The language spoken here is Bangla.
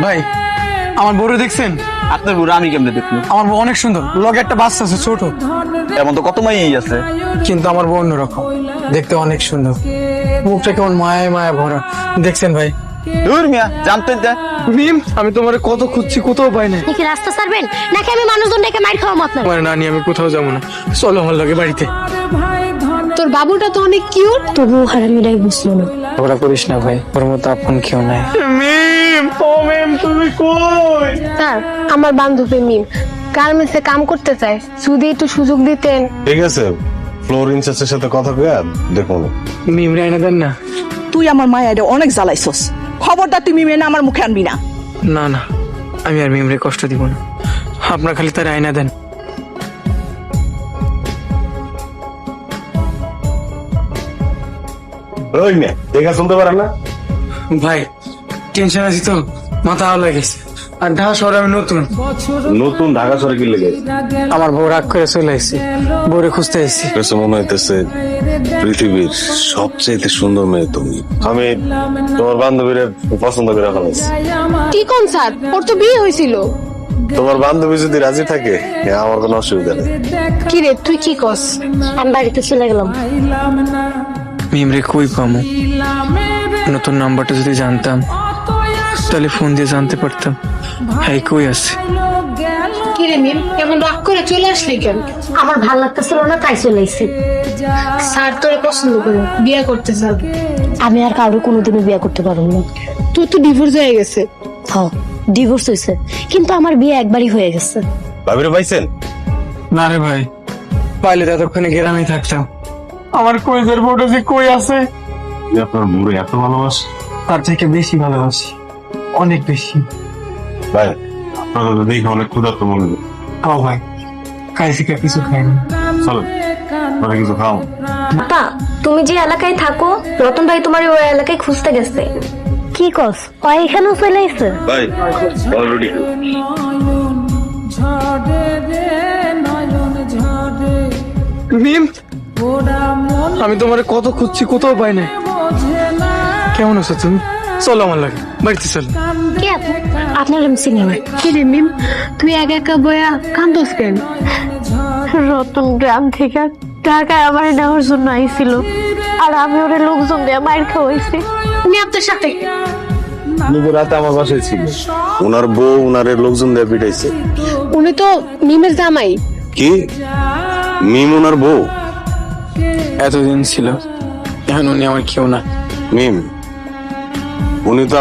ভাই আমার বউরে দেখছেন? আপনার বুড়ো আমি কেমনে দেখবো? আমার বউ অনেক সুন্দর, লগে একটা বাচ্চা আছে ছোট, এমন তো কত মাই আছে, কিন্তু আমার বউ অন্যরকম, দেখতে অনেক সুন্দর, মুখটা কেমন মায়ায় মায়া ভরা। দেখছেন ভাই? দূর মিয়া জানতেন যা। মিম, আমি তোমার কত খুঁজছি, কোথাও পাই না। নাকি রাস্তা ছাড়বেন নাকি আমি মানুষজন ডেকে মার খাওয়াবো আপনার? তোমার না নিয়ে আমি কোথাও যাবো না, চলো আমার লগে বাড়িতে। তোর বাবুটা তো অনেক কিউট। তবুও হারামিটাই বুঝলো না। ওরা করিস না ভাই, ওর মতো আপন কেউ নাই। মিম, ও মিম তুমি কই? স্যার, আমার বান্ধবী মিম গার্মেন্টসে কাম করতে চায়, যদি একটু সুযোগ দিতেন। ঠিক আছে, ফ্লোর ইনচার্জের সাথে কথা কয়ে দেখুন। মিম রায়না দেন না। তুই আমার মায়ের অনেক জ্বালাইছস, খবরদার তুই মেনে আমার মুখে আনবি না। না না, আমি আর মিমরে কষ্ট দিব না, আপনার খালি তার আয়না দেন। ওই মেয়ে দেখা শুনতে পারেন না? ভাই টেনশন আছি তো, মাথা আওলা গেছে। আর ঢাকা শহরে আমি নতুন। নতুন ঢাকা শহরে কি লেগে আমার বউ রাগ করে চলে আসছি, বউরে খুঁজতে আসছি। কাছে মনে হইতেছে পৃথিবীর সবচেয়ে সুন্দর মেয়ে তুমি। আমি তোমার বান্ধবীর পছন্দ করে ফেলাইছি। কি কোন স্যার, ওর তো বিয়ে হয়েছিল। তোমার বান্ধবী যদি রাজি থাকে আমার কোনো অসুবিধা নেই। কি রে তুই কি কস? আমি বাড়িতে চলে গেলাম। মিমরে কই পামো? নতুন নাম্বারটা যদি জানতাম তাহলে ফোন দিয়ে জানতে পারতাম হ্যাঁ কই আছে। কি রে মিম, এমন রাগ করে চলে আসলি কেন? আমার ভাল লাগতেছিল না তাই চলে এসেছি। স্যার তোরে পছন্দ করে বিয়ে করতে চান। আমি আর কারো কোনোদিনও বিয়ে করতে পারবো না। তোর তো ডিভোর্স হয়ে গেছে। হ্যাঁ, ডিভোর্স হয়েছে, কিন্তু আমার বিয়ে একবারই হয়ে গেছে। ভাবিরে পাইছেন? না রে ভাই, পাইলে তো এতক্ষণে গ্রামে থাকতাম। আমার কইজের বউটা যে কই আছে? আপনার বুড়ো এত ভালোবাসে? তার থেকে বেশি ভালোবাসি, অনেক বেশি। ভাই আপনার দেখে অনেক ক্ষুধার্ত মনে হয়। খাও ভাই, খাইছি কিছু খাইনি। চলো আপনারা কিছু খাও। আপা, তুমি যে এলাকায় থাকো রতন ভাই তোমার ওই এলাকায় খুঁজতে গেছে। কি কস? ও এখানেও চলে এসেছে? ভাই অলরেডি মিম, আমি তোমার কত খুঁজছি, কোথাও পাই না। কেমন আছো তুমি? চলো আমার লাগে বাড়িতে চলো। কে আপনি? আপনার আমি চিনি না। কি রে মিম, তুই একা একা বয়া কান্দোস কেন? রতন গ্রাম থেকে ঢাকায় আমার নেওয়ার জন্য আইছিল, আর আমি ওরে লোকজন দিয়ে মাইর খাওয়াইছি। উনি আপনার সাথে? উনি রাতে আমার বাসায় ছিল, ওনার বউ ওনারে লোকজন দিয়ে পিটাইছে। উনি তো মিমের জামাই। কি মিম ওনার বউ? এতদিন ছিল, এখন উনি আমার কেউ না। মিম উনি তো